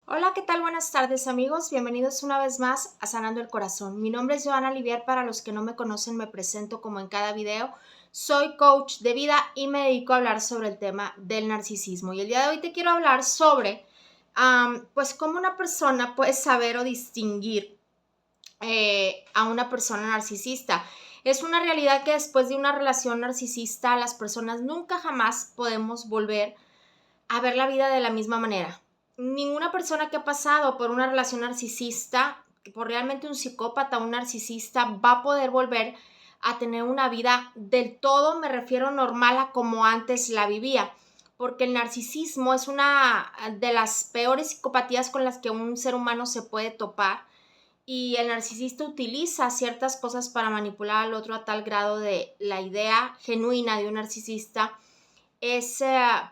Hola, ¿qué tal? Buenas tardes, amigos. Bienvenidos una vez más a Sanando el Corazón. Mi nombre es Joana Livier. Para los que no me conocen, me presento como en cada video. Soy coach de vida y me dedico a hablar sobre el tema del narcisismo. Y el día de hoy te quiero hablar sobre, pues, cómo una persona puede saber o distinguir a una persona narcisista. Es una realidad que después de una relación narcisista, las personas nunca jamás podemos volver a ver la vida de la misma manera. Ninguna persona que ha pasado por una relación narcisista, por realmente un psicópata, un narcisista, va a poder volver a tener una vida del todo, me refiero normal a como antes la vivía, porque el narcisismo es una de las peores psicopatías con las que un ser humano se puede topar, y el narcisista utiliza ciertas cosas para manipular al otro a tal grado de la idea genuina de un narcisista es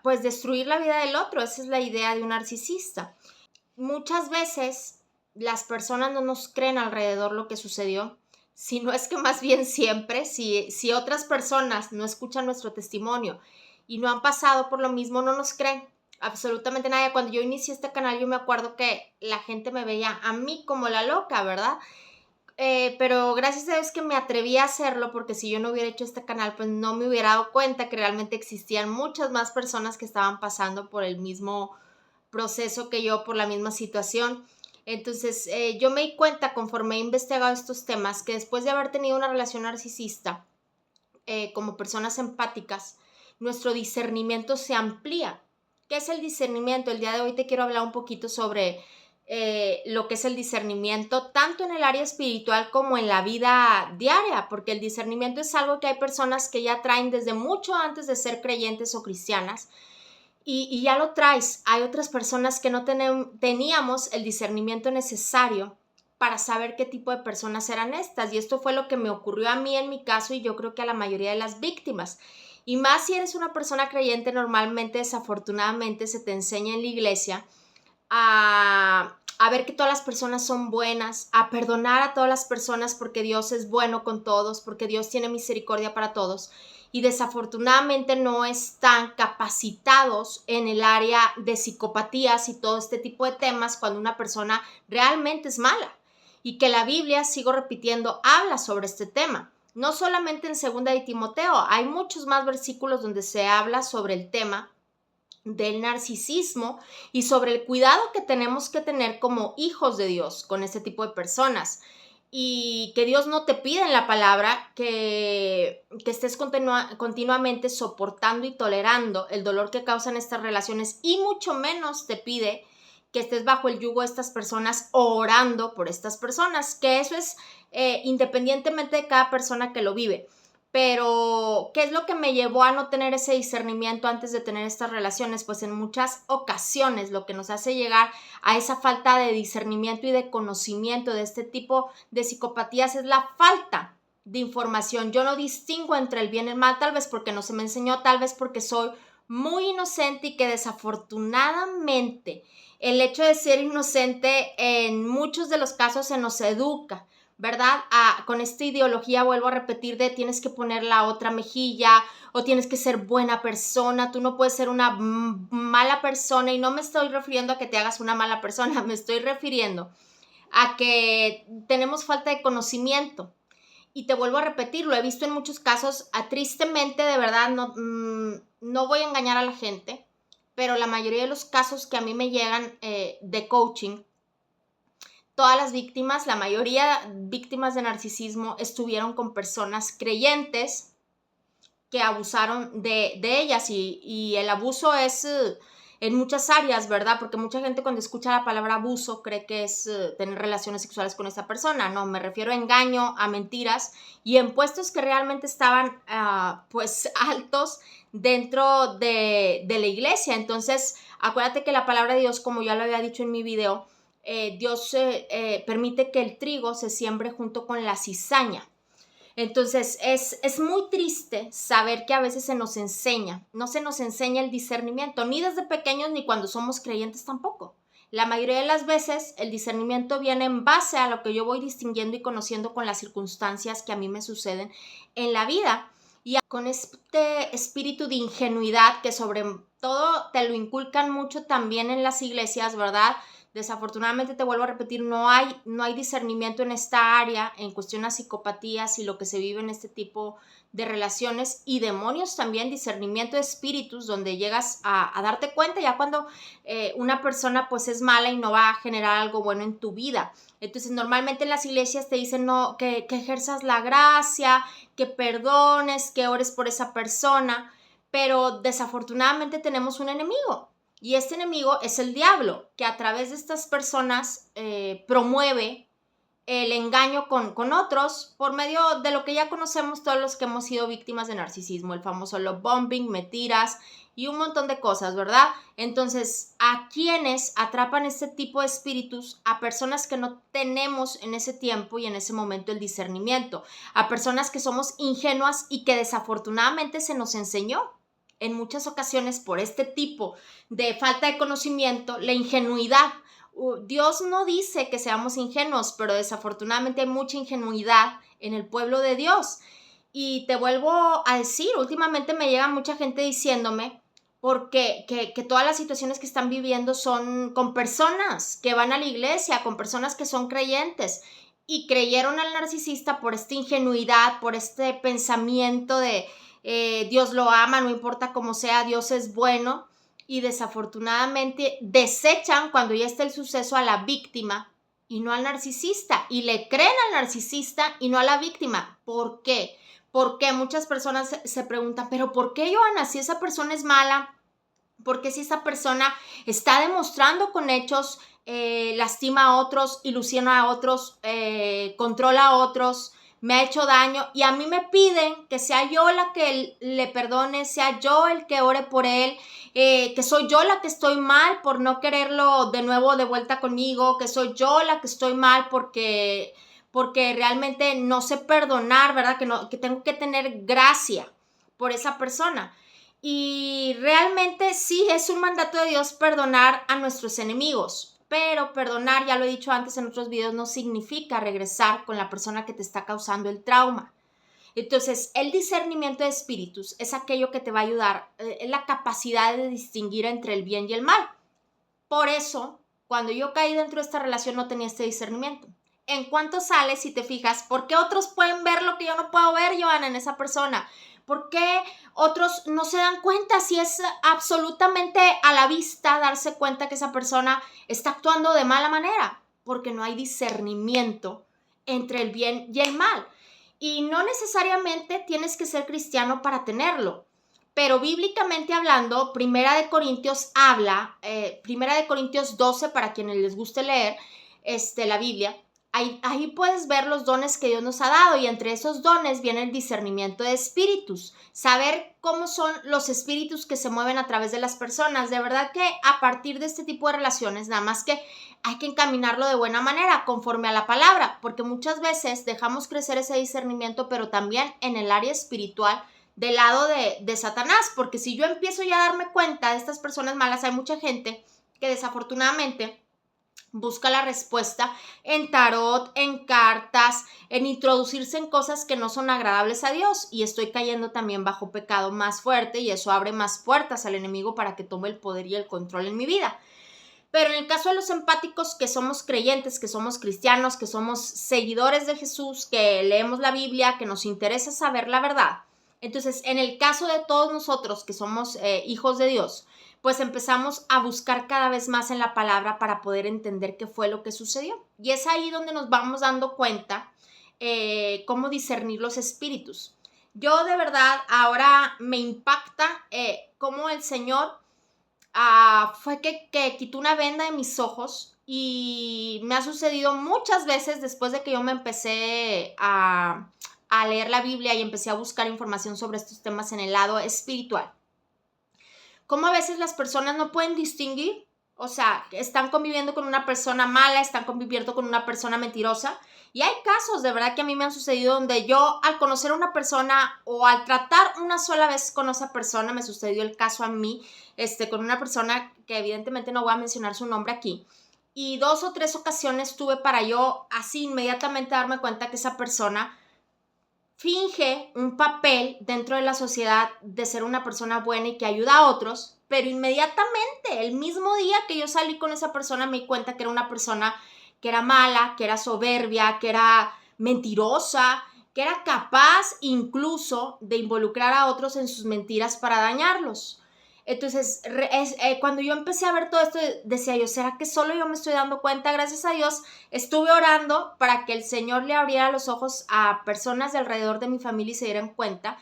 pues destruir la vida del otro. Esa es la idea de un narcisista. Muchas veces las personas no nos creen alrededor lo que sucedió, sino es que más bien siempre, si otras personas no escuchan nuestro testimonio y no han pasado por lo mismo, no nos creen absolutamente nadie. Cuando yo inicié este canal, yo me acuerdo que la gente me veía a mí como la loca, ¿verdad? Pero gracias a Dios que me atreví a hacerlo, porque si yo no hubiera hecho este canal, pues no me hubiera dado cuenta que realmente existían muchas más personas que estaban pasando por el mismo proceso que yo, por la misma situación. Entonces, yo me di cuenta conforme he investigado estos temas que después de haber tenido una relación narcisista, como personas empáticas, nuestro discernimiento se amplía. ¿Qué es el discernimiento? El día de hoy te quiero hablar un poquito sobre lo que es el discernimiento, tanto en el área espiritual como en la vida diaria, porque el discernimiento es algo que hay personas que ya traen desde mucho antes de ser creyentes o cristianas, y ya lo traes. Hay otras personas que no teníamos el discernimiento necesario para saber qué tipo de personas eran estas, y esto fue lo que me ocurrió a mí en mi caso, y yo creo que a la mayoría de las víctimas. Y más si eres una persona creyente, normalmente, desafortunadamente, se te enseña en la iglesia a ver que todas las personas son buenas, a perdonar a todas las personas porque Dios es bueno con todos, porque Dios tiene misericordia para todos, y desafortunadamente no están capacitados en el área de psicopatías y todo este tipo de temas cuando una persona realmente es mala, y que la Biblia, sigo repitiendo, habla sobre este tema. No solamente en Segunda de Timoteo, hay muchos más versículos donde se habla sobre el tema del narcisismo y sobre el cuidado que tenemos que tener como hijos de Dios con este tipo de personas, y que Dios no te pide en la palabra que estés continuamente soportando y tolerando el dolor que causan estas relaciones, y mucho menos te pide que estés bajo el yugo de estas personas o orando por estas personas, que eso es independientemente de cada persona que lo vive. Pero, ¿qué es lo que me llevó a no tener ese discernimiento antes de tener estas relaciones? Pues en muchas ocasiones lo que nos hace llegar a esa falta de discernimiento y de conocimiento de este tipo de psicopatías es la falta de información. Yo no distingo entre el bien y el mal, tal vez porque no se me enseñó, tal vez porque soy muy inocente, y que desafortunadamente el hecho de ser inocente en muchos de los casos se nos educa, ¿verdad? Con esta ideología, vuelvo a repetir, de tienes que poner la otra mejilla o tienes que ser buena persona, tú no puedes ser una mala persona, y no me estoy refiriendo a que te hagas una mala persona, me estoy refiriendo a que tenemos falta de conocimiento. Y te vuelvo a repetir, lo he visto en muchos casos, tristemente, de verdad, no voy a engañar a la gente, pero la mayoría de los casos que a mí me llegan de coaching, todas las víctimas, la mayoría víctimas de narcisismo, estuvieron con personas creyentes que abusaron de ellas, y el abuso es en muchas áreas, ¿verdad? Porque mucha gente cuando escucha la palabra abuso cree que es tener relaciones sexuales con esa persona. No, me refiero a engaño, a mentiras y en puestos que realmente estaban pues altos dentro de la iglesia. Entonces, acuérdate que la palabra de Dios, como ya lo había dicho en mi video, Dios permite que el trigo se siembre junto con la cizaña. Entonces, es muy triste saber que a veces no se nos enseña el discernimiento, ni desde pequeños ni cuando somos creyentes tampoco. La mayoría de las veces el discernimiento viene en base a lo que yo voy distinguiendo y conociendo con las circunstancias que a mí me suceden en la vida, y con este espíritu de ingenuidad que sobre todo te lo inculcan mucho también en las iglesias, ¿verdad? Desafortunadamente, te vuelvo a repetir, no hay discernimiento en esta área, en cuestión a psicopatías y lo que se vive en este tipo de relaciones, y demonios también, discernimiento de espíritus, donde llegas a darte cuenta ya cuando una persona pues es mala y no va a generar algo bueno en tu vida. Entonces, normalmente en las iglesias te dicen no, que ejerzas la gracia, que perdones, que ores por esa persona, pero desafortunadamente tenemos un enemigo. Y este enemigo es el diablo, que a través de estas personas promueve el engaño con otros por medio de lo que ya conocemos todos los que hemos sido víctimas de narcisismo, el famoso love bombing, mentiras y un montón de cosas, ¿verdad? Entonces, ¿a quiénes atrapan este tipo de espíritus? A personas que no tenemos en ese tiempo y en ese momento el discernimiento, a personas que somos ingenuas y que desafortunadamente se nos enseñó en muchas ocasiones por este tipo de falta de conocimiento, la ingenuidad. Dios no dice que seamos ingenuos, pero desafortunadamente hay mucha ingenuidad en el pueblo de Dios. Y te vuelvo a decir, últimamente me llega mucha gente diciéndome porque que todas las situaciones que están viviendo son con personas que van a la iglesia, con personas que son creyentes y creyeron al narcisista por esta ingenuidad, por este pensamiento de Dios lo ama, no importa cómo sea, Dios es bueno, y desafortunadamente desechan cuando ya está el suceso a la víctima y no al narcisista, y le creen al narcisista y no a la víctima. ¿Por qué? Porque muchas personas se preguntan, pero ¿por qué, Johanna, si esa persona es mala? ¿Por qué si esa persona está demostrando con hechos, lastima a otros, ilusiona a otros, controla a otros, me ha hecho daño, y a mí me piden que sea yo la que le perdone, sea yo el que ore por él, que soy yo la que estoy mal por no quererlo de nuevo de vuelta conmigo, que soy yo la que estoy mal porque realmente no sé perdonar, ¿verdad? Que tengo que tener gracia por esa persona. Y realmente sí es un mandato de Dios perdonar a nuestros enemigos, pero perdonar, ya lo he dicho antes en otros videos, no significa regresar con la persona que te está causando el trauma. Entonces, el discernimiento de espíritus es aquello que te va a ayudar, es la capacidad de distinguir entre el bien y el mal. Por eso, cuando yo caí dentro de esta relación no tenía este discernimiento. En cuanto sales, si te fijas, ¿por qué otros pueden ver lo que yo no puedo ver, Johanna, en esa persona? ¿Por qué otros no se dan cuenta si es absolutamente a la vista darse cuenta que esa persona está actuando de mala manera? Porque no hay discernimiento entre el bien y el mal. Y no necesariamente tienes que ser cristiano para tenerlo. Pero bíblicamente hablando, Primera de Corintios habla, Primera de Corintios 12, para quienes les guste leer la Biblia, ahí puedes ver los dones que Dios nos ha dado, y entre esos dones viene el discernimiento de espíritus, saber cómo son los espíritus que se mueven a través de las personas. De verdad que a partir de este tipo de relaciones, nada más que hay que encaminarlo de buena manera, conforme a la palabra, porque muchas veces dejamos crecer ese discernimiento, pero también en el área espiritual, del lado de Satanás, porque si yo empiezo ya a darme cuenta de estas personas malas, hay mucha gente que desafortunadamente busca la respuesta en tarot, en cartas, en introducirse en cosas que no son agradables a Dios, y estoy cayendo también bajo pecado más fuerte, y eso abre más puertas al enemigo para que tome el poder y el control en mi vida. Pero en el caso de los empáticos, que somos creyentes, que somos cristianos, que somos seguidores de Jesús, que leemos la Biblia, que nos interesa saber la verdad, entonces en el caso de todos nosotros que somos hijos de Dios, pues empezamos a buscar cada vez más en la palabra para poder entender qué fue lo que sucedió. Y es ahí donde nos vamos dando cuenta cómo discernir los espíritus. Yo de verdad ahora me impacta cómo el Señor fue que quitó una venda de mis ojos, y me ha sucedido muchas veces después de que yo me empecé a leer la Biblia y empecé a buscar información sobre estos temas en el lado espiritual. Cómo a veces las personas no pueden distinguir, o sea, están conviviendo con una persona mala, están conviviendo con una persona mentirosa. Y hay casos de verdad que a mí me han sucedido donde yo, al conocer a una persona o al tratar una sola vez con esa persona, me sucedió el caso a mí, con una persona que evidentemente no voy a mencionar su nombre aquí, y 2 o 3 ocasiones tuve para yo así inmediatamente darme cuenta que esa persona finge un papel dentro de la sociedad de ser una persona buena y que ayuda a otros, pero inmediatamente, el mismo día que yo salí con esa persona, me di cuenta que era una persona que era mala, que era soberbia, que era mentirosa, que era capaz incluso de involucrar a otros en sus mentiras para dañarlos. Entonces, cuando yo empecé a ver todo esto, decía yo, ¿será que solo yo me estoy dando cuenta? Gracias a Dios, estuve orando para que el Señor le abriera los ojos a personas de alrededor de mi familia y se dieran cuenta.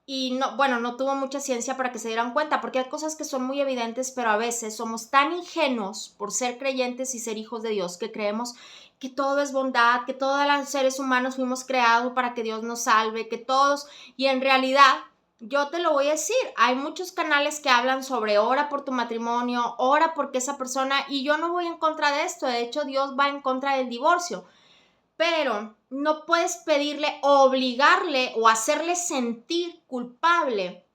Y no, bueno, no tuvo mucha ciencia para que se dieran cuenta, porque hay cosas que son muy evidentes, pero a veces somos tan ingenuos por ser creyentes y ser hijos de Dios que creemos que todo es bondad, que todos los seres humanos fuimos creados para que Dios nos salve, que todos, y en realidad, yo te lo voy a decir, hay muchos canales que hablan sobre ora por tu matrimonio, ora porque esa persona, y yo no voy en contra de esto, de hecho Dios va en contra del divorcio, pero no puedes pedirle, obligarle o hacerle sentir culpable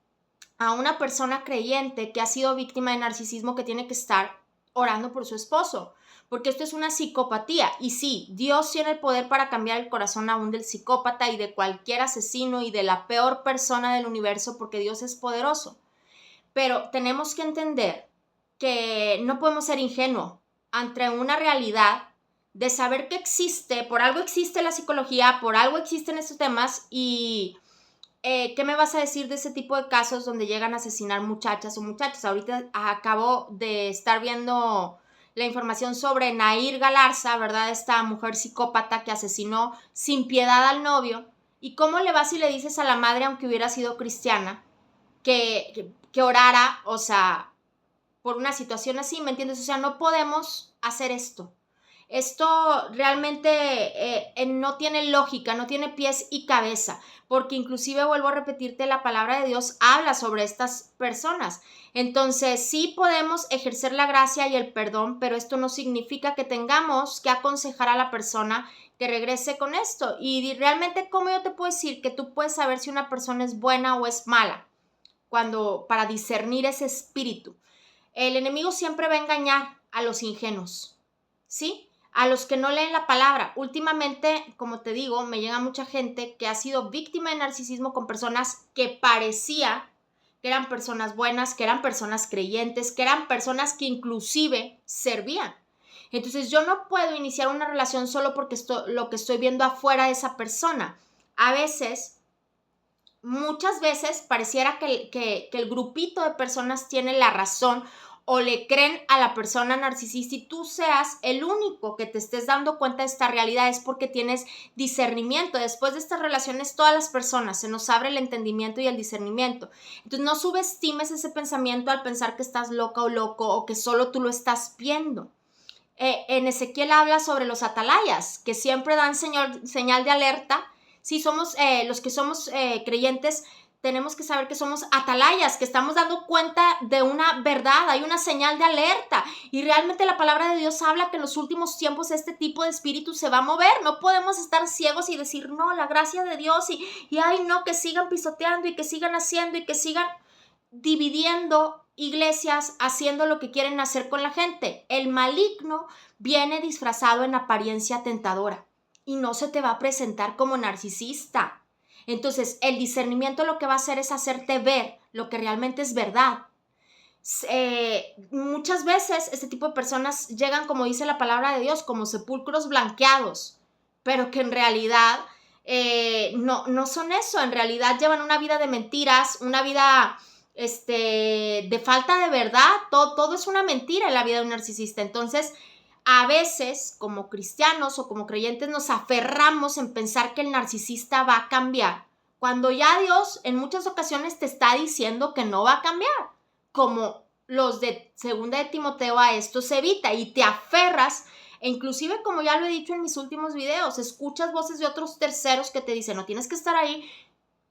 a una persona creyente que ha sido víctima de narcisismo, que tiene que estar orando por su esposo, porque esto es una psicopatía. Y sí, Dios tiene el poder para cambiar el corazón aún del psicópata y de cualquier asesino y de la peor persona del universo, porque Dios es poderoso. Pero tenemos que entender que no podemos ser ingenuos ante una realidad de saber que existe, por algo existe la psicología, por algo existen estos temas. Y ¿qué me vas a decir de ese tipo de casos donde llegan a asesinar muchachas o muchachos? Ahorita acabo de estar viendo la información sobre Nair Galarza, ¿verdad? Esta mujer psicópata que asesinó sin piedad al novio. ¿Y cómo le vas si le dices a la madre, aunque hubiera sido cristiana, que orara, o sea, por una situación así, ¿me entiendes? O sea, no podemos hacer esto. Esto realmente no tiene lógica, no tiene pies y cabeza, porque inclusive, vuelvo a repetirte, la palabra de Dios habla sobre estas personas. Entonces, sí podemos ejercer la gracia y el perdón, pero esto no significa que tengamos que aconsejar a la persona que regrese con esto. Y realmente, ¿cómo yo te puedo decir que tú puedes saber si una persona es buena o es mala? Para discernir ese espíritu. El enemigo siempre va a engañar a los ingenuos, ¿sí? A los que no leen la palabra. Últimamente, como te digo, me llega mucha gente que ha sido víctima de narcisismo con personas que parecía que eran personas buenas, que eran personas creyentes, que eran personas que inclusive servían. Entonces yo no puedo iniciar una relación solo porque lo que estoy viendo afuera de esa persona. A veces, muchas veces pareciera que el grupito de personas tiene la razón o le creen a la persona narcisista, y tú seas el único que te estés dando cuenta de esta realidad es porque tienes discernimiento. Después de estas relaciones, todas las personas se nos abre el entendimiento y el discernimiento. Entonces no subestimes ese pensamiento al pensar que estás loca o loco o que solo tú lo estás viendo. En Ezequiel habla sobre los atalayas, que siempre dan señal de alerta. Sí, somos los que somos creyentes, tenemos que saber que somos atalayas, que estamos dando cuenta de una verdad, hay una señal de alerta. Y realmente la palabra de Dios habla que en los últimos tiempos este tipo de espíritu se va a mover. No podemos estar ciegos y decir, no, la gracia de Dios y ay, no, que sigan pisoteando y que sigan haciendo y que sigan dividiendo iglesias, haciendo lo que quieren hacer con la gente. El maligno viene disfrazado en apariencia tentadora y no se te va a presentar como narcisista. Entonces, el discernimiento lo que va a hacer es hacerte ver lo que realmente es verdad. Muchas veces este tipo de personas llegan, como dice la palabra de Dios, como sepulcros blanqueados, pero que en realidad no son eso. En realidad llevan una vida de mentiras, una vida de falta de verdad. Todo es una mentira en la vida de un narcisista. Entonces, a veces, como cristianos o como creyentes, nos aferramos en pensar que el narcisista va a cambiar, cuando ya Dios en muchas ocasiones te está diciendo que no va a cambiar. Como los de segunda de Timoteo, a esto se evita, y te aferras, e inclusive, como ya lo he dicho en mis últimos videos, escuchas voces de otros terceros que te dicen, no tienes que estar ahí.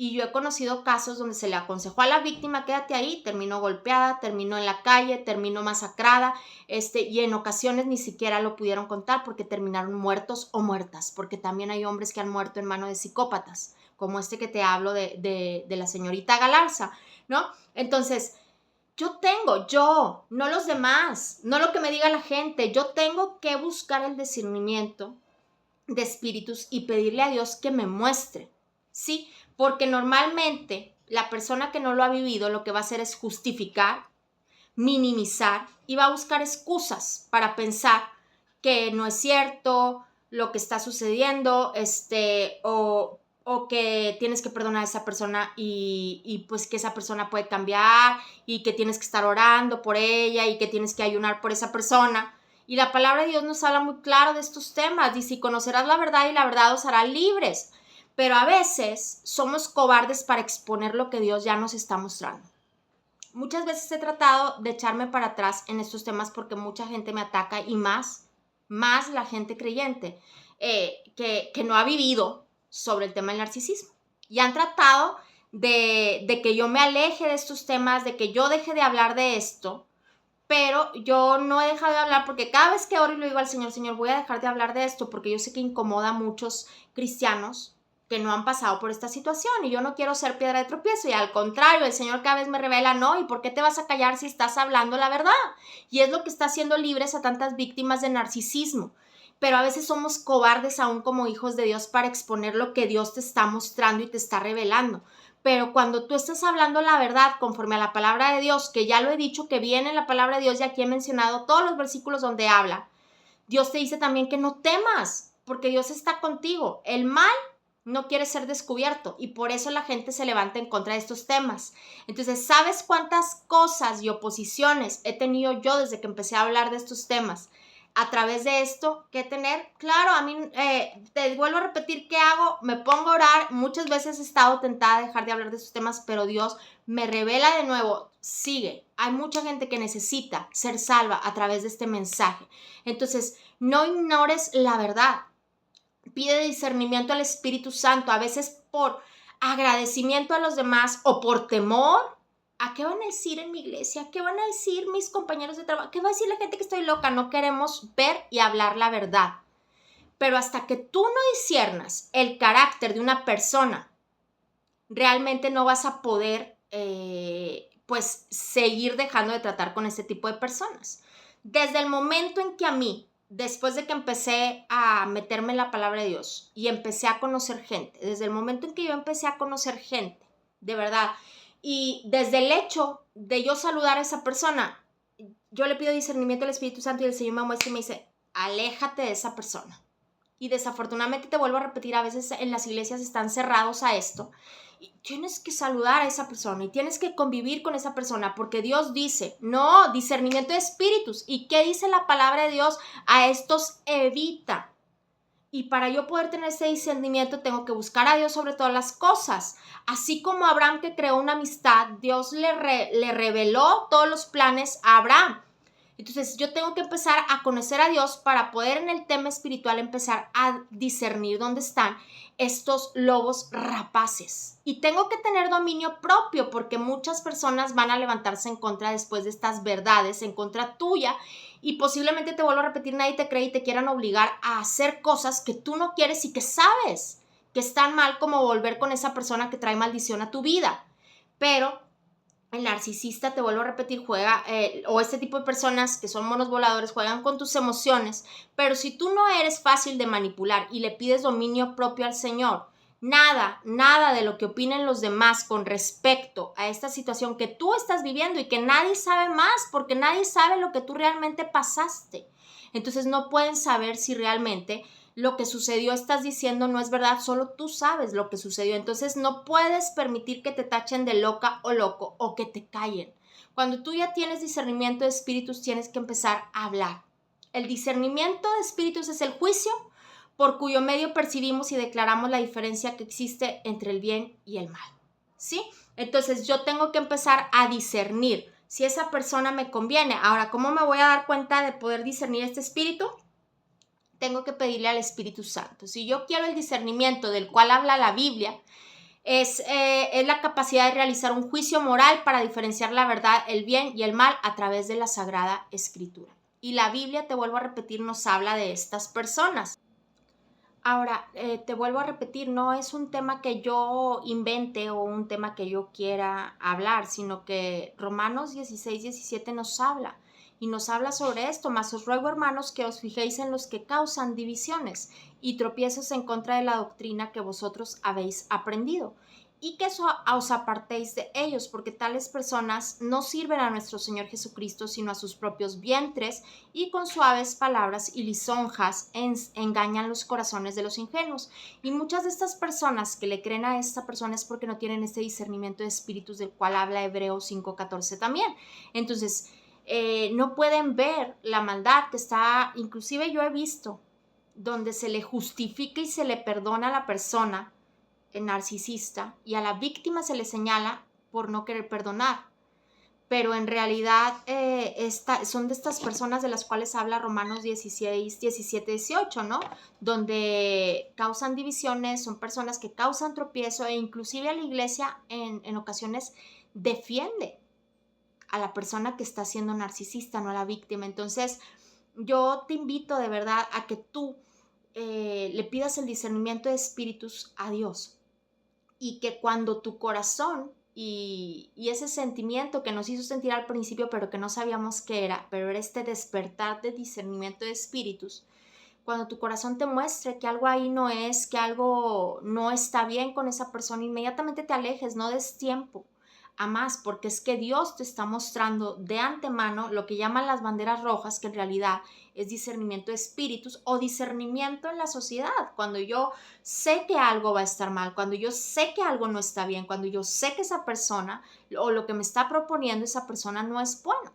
Y yo he conocido casos donde se le aconsejó a la víctima, quédate ahí, terminó golpeada, terminó en la calle, terminó masacrada, y en ocasiones ni siquiera lo pudieron contar porque terminaron muertos o muertas, porque también hay hombres que han muerto en manos de psicópatas, como este que te hablo de la señorita Galarza, ¿no? Entonces, yo, no los demás, no lo que me diga la gente, yo tengo que buscar el discernimiento de espíritus y pedirle a Dios que me muestre, ¿sí? Porque normalmente la persona que no lo ha vivido lo que va a hacer es justificar, minimizar y va a buscar excusas para pensar que no es cierto lo que está sucediendo, o que tienes que perdonar a esa persona y pues que esa persona puede cambiar y que tienes que estar orando por ella y que tienes que ayunar por esa persona. Y la palabra de Dios nos habla muy claro de estos temas. Dice, y conocerás la verdad y la verdad os hará libres. Pero a veces somos cobardes para exponer lo que Dios ya nos está mostrando. Muchas veces he tratado de echarme para atrás en estos temas porque mucha gente me ataca y más la gente creyente que no ha vivido sobre el tema del narcisismo. Y han tratado de que yo me aleje de estos temas, de que yo deje de hablar de esto, pero yo no he dejado de hablar porque cada vez que oro y le digo al Señor, Señor, voy a dejar de hablar de esto porque yo sé que incomoda a muchos cristianos que no han pasado por esta situación y yo no quiero ser piedra de tropiezo y al contrario, el Señor cada vez me revela, no, ¿y por qué te vas a callar si estás hablando la verdad? Y es lo que está haciendo libres a tantas víctimas de narcisismo. Pero a veces somos cobardes aún como hijos de Dios para exponer lo que Dios te está mostrando y te está revelando. Pero cuando tú estás hablando la verdad conforme a la palabra de Dios, que ya lo he dicho, que viene en la palabra de Dios y aquí he mencionado todos los versículos donde habla, Dios te dice también que no temas, porque Dios está contigo. El mal no quiere ser descubierto y por eso la gente se levanta en contra de estos temas. Entonces, ¿sabes cuántas cosas y oposiciones he tenido yo desde que empecé a hablar de estos temas? A través de esto, ¿qué tener? Claro, a mí, te vuelvo a repetir, ¿qué hago? Me pongo a orar. Muchas veces he estado tentada de dejar de hablar de estos temas, pero Dios me revela de nuevo, sigue. Hay mucha gente que necesita ser salva a través de este mensaje. Entonces, no ignores la verdad. Pide discernimiento al Espíritu Santo, a veces por agradecimiento a los demás o por temor. ¿A qué van a decir en mi iglesia? ¿Qué van a decir mis compañeros de trabajo? ¿Qué va a decir la gente que estoy loca? No queremos ver y hablar la verdad. Pero hasta que tú no disiernas el carácter de una persona, realmente no vas a poder pues seguir dejando de tratar con este tipo de personas. Desde el momento en que a mí, después de que empecé a meterme en la palabra de Dios y empecé a conocer gente, desde el momento en que yo empecé a conocer gente, de verdad, y desde el hecho de yo saludar a esa persona, yo le pido discernimiento al Espíritu Santo y el Señor me muestra y me dice, aléjate de esa persona. Y desafortunadamente te vuelvo a repetir, a veces en las iglesias están cerrados a esto. Y tienes que saludar a esa persona y tienes que convivir con esa persona porque Dios dice, no, discernimiento de espíritus. ¿Y qué dice la palabra de Dios? A estos evita. Y para yo poder tener ese discernimiento tengo que buscar a Dios sobre todas las cosas. Así como Abraham que creó una amistad, Dios le reveló todos los planes a Abraham. Entonces yo tengo que empezar a conocer a Dios para poder en el tema espiritual empezar a discernir dónde están estos lobos rapaces. Y tengo que tener dominio propio porque muchas personas van a levantarse en contra después de estas verdades, en contra tuya. Y posiblemente, te vuelvo a repetir, nadie te cree y te quieran obligar a hacer cosas que tú no quieres y que sabes que están mal, como volver con esa persona que trae maldición a tu vida. Pero el narcisista, te vuelvo a repetir, juega, o este tipo de personas que son monos voladores, juegan con tus emociones, pero si tú no eres fácil de manipular y le pides dominio propio al Señor, nada de lo que opinen los demás con respecto a esta situación que tú estás viviendo y que nadie sabe más, porque nadie sabe lo que tú realmente pasaste. Entonces no pueden saber si realmente lo que sucedió estás diciendo no es verdad, solo tú sabes lo que sucedió. Entonces no puedes permitir que te tachen de loca o loco o que te callen. Cuando tú ya tienes discernimiento de espíritus, tienes que empezar a hablar. El discernimiento de espíritus es el juicio por cuyo medio percibimos y declaramos la diferencia que existe entre el bien y el mal. ¿Sí? Entonces yo tengo que empezar a discernir si esa persona me conviene. Ahora, ¿cómo me voy a dar cuenta de poder discernir este espíritu? Tengo que pedirle al Espíritu Santo. Si yo quiero el discernimiento del cual habla la Biblia, es la capacidad de realizar un juicio moral para diferenciar la verdad, el bien y el mal a través de la Sagrada Escritura. Y la Biblia, te vuelvo a repetir, nos habla de estas personas. Ahora, te vuelvo a repetir, no es un tema que yo invente o un tema que yo quiera hablar, sino que Romanos 16:17 nos habla. Y nos habla sobre esto, mas os ruego, hermanos, que os fijéis en los que causan divisiones y tropiezos en contra de la doctrina que vosotros habéis aprendido. y que os apartéis de ellos, porque tales personas no sirven a nuestro Señor Jesucristo, sino a sus propios vientres, y con suaves palabras y lisonjas engañan los corazones de los ingenuos. Y muchas de estas personas que le creen a esta persona es porque no tienen este discernimiento de espíritus del cual habla Hebreos 5:14 también. Entonces, no pueden ver la maldad que está, inclusive yo he visto, donde se le justifica y se le perdona a la persona narcisista y a la víctima se le señala por no querer perdonar. Pero en realidad son de estas personas de las cuales habla Romanos 16, 17, 18, ¿no? Donde causan divisiones, son personas que causan tropiezo e inclusive a la iglesia en ocasiones defiende a la persona que está siendo narcisista, no a la víctima. Entonces, yo te invito de verdad a que tú le pidas el discernimiento de espíritus a Dios y que cuando tu corazón y ese sentimiento que nos hizo sentir al principio, pero que no sabíamos qué era, pero era este despertar de discernimiento de espíritus, cuando tu corazón te muestre que algo ahí no es, que algo no está bien con esa persona, inmediatamente te alejes, no des tiempo a más, porque es que Dios te está mostrando de antemano lo que llaman las banderas rojas, que en realidad es discernimiento de espíritus o discernimiento en la sociedad. Cuando yo sé que algo va a estar mal, cuando yo sé que algo no está bien, cuando yo sé que esa persona o lo que me está proponiendo esa persona no es bueno.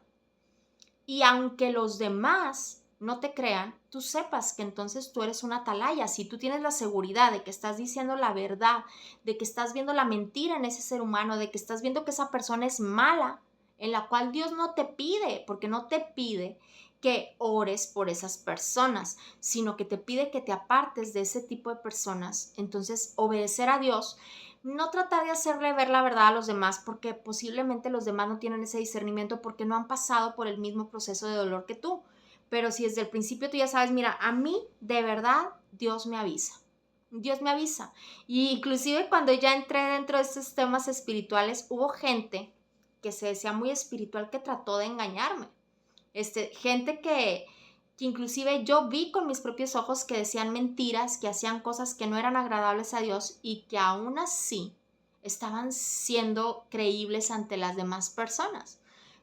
Y aunque los demás no te crean, tú sepas que entonces tú eres una atalaya. Si tú tienes la seguridad de que estás diciendo la verdad, de que estás viendo la mentira en ese ser humano, de que estás viendo que esa persona es mala, en la cual Dios no te pide, porque no te pide que ores por esas personas, sino que te pide que te apartes de ese tipo de personas. Entonces, obedecer a Dios, no tratar de hacerle ver la verdad a los demás, porque posiblemente los demás no tienen ese discernimiento porque no han pasado por el mismo proceso de dolor que tú. Pero si desde el principio tú ya sabes, mira, a mí de verdad Dios me avisa. Dios me avisa. Y inclusive cuando ya entré dentro de estos temas espirituales, hubo gente que se decía muy espiritual que trató de engañarme. Gente que inclusive yo vi con mis propios ojos que decían mentiras, que hacían cosas que no eran agradables a Dios y que aún así estaban siendo creíbles ante las demás personas.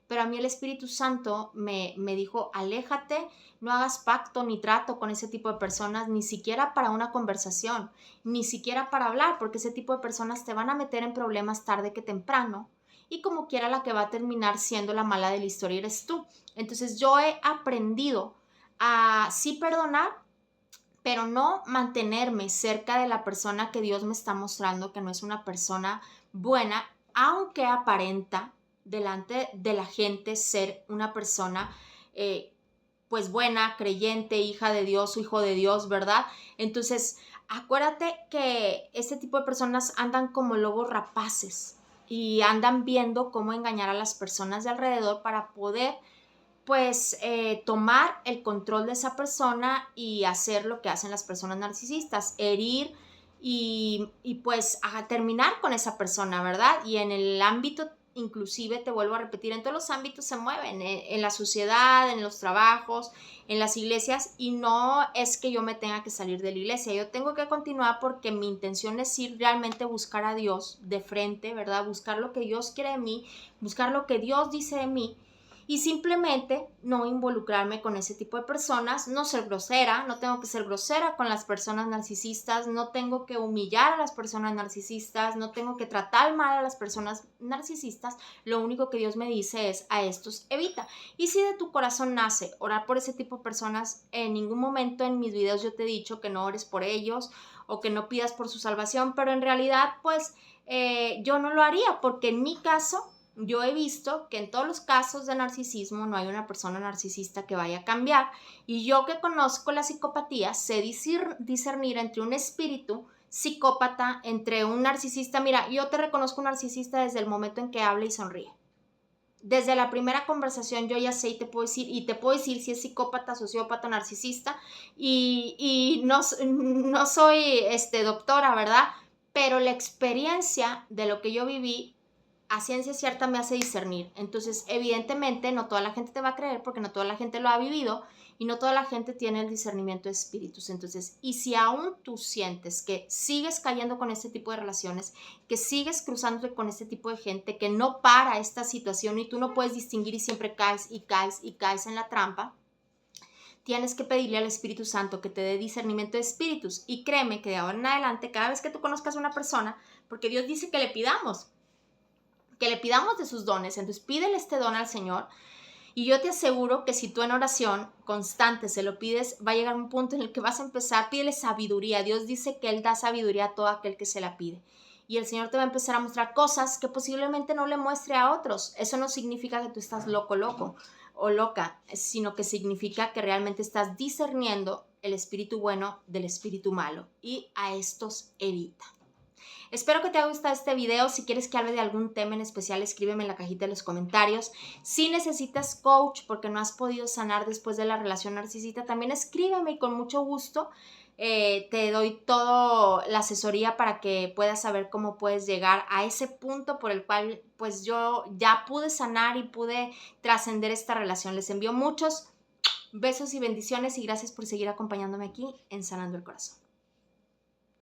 Pero a mí el Espíritu Santo me dijo, aléjate, no hagas pacto ni trato con ese tipo de personas, ni siquiera para una conversación, ni siquiera para hablar, porque ese tipo de personas te van a meter en problemas tarde que temprano. Y como quiera la que va a terminar siendo la mala de la historia eres tú. Entonces yo he aprendido a sí perdonar, pero no mantenerme cerca de la persona que Dios me está mostrando que no es una persona buena, aunque aparenta delante de la gente ser una persona pues buena, creyente, hija de Dios o hijo de Dios, ¿verdad? Entonces, acuérdate que este tipo de personas andan como lobos rapaces y andan viendo cómo engañar a las personas de alrededor para poder pues tomar el control de esa persona y hacer lo que hacen las personas narcisistas, herir y pues a terminar con esa persona, ¿verdad? Y en el ámbito, inclusive te vuelvo a repetir, en todos los ámbitos se mueven, en la sociedad, en los trabajos, en las iglesias, y no es que yo me tenga que salir de la iglesia, yo tengo que continuar porque mi intención es ir realmente a buscar a Dios de frente, ¿verdad? Buscar lo que Dios quiere de mí, buscar lo que Dios dice de mí, y simplemente no involucrarme con ese tipo de personas, no ser grosera, no tengo que ser grosera con las personas narcisistas, no tengo que humillar a las personas narcisistas, no tengo que tratar mal a las personas narcisistas, lo único que Dios me dice es a estos evita. Y si de tu corazón nace orar por ese tipo de personas, en ningún momento en mis videos yo te he dicho que no ores por ellos o que no pidas por su salvación, pero en realidad pues yo no lo haría porque en mi caso yo he visto que en todos los casos de narcisismo no hay una persona narcisista que vaya a cambiar, y yo que conozco la psicopatía sé discernir entre un espíritu psicópata, entre un narcisista. Mira, yo te reconozco un narcisista desde el momento en que habla y sonríe. Desde la primera conversación yo ya sé y te puedo decir si es psicópata, sociópata, narcisista, y no soy doctora, ¿verdad? Pero la experiencia de lo que yo viví a ciencia cierta me hace discernir. Entonces, evidentemente, no toda la gente te va a creer porque no toda la gente lo ha vivido y no toda la gente tiene el discernimiento de espíritus. Entonces, y si aún tú sientes que sigues cayendo con este tipo de relaciones, que sigues cruzándote con este tipo de gente, que no para esta situación y tú no puedes distinguir y siempre caes y caes y caes en la trampa, tienes que pedirle al Espíritu Santo que te dé discernimiento de espíritus. Y créeme que de ahora en adelante, cada vez que tú conozcas a una persona, porque Dios dice que le pidamos de sus dones, entonces pídele este don al Señor. Y yo te aseguro que si tú en oración constante se lo pides, va a llegar un punto en el que vas a empezar, pídele sabiduría. Dios dice que Él da sabiduría a todo aquel que se la pide. Y el Señor te va a empezar a mostrar cosas que posiblemente no le muestre a otros. Eso no significa que tú estás loco o loca, sino que significa que realmente estás discerniendo el espíritu bueno del espíritu malo. Y a estos evita. Espero que te haya gustado este video. Si quieres que hable de algún tema en especial, escríbeme en la cajita de los comentarios. Si necesitas coach porque no has podido sanar después de la relación narcisista, también escríbeme y con mucho gusto te doy toda la asesoría para que puedas saber cómo puedes llegar a ese punto por el cual pues yo ya pude sanar y pude trascender esta relación. Les envío muchos besos y bendiciones y gracias por seguir acompañándome aquí en Sanando el Corazón.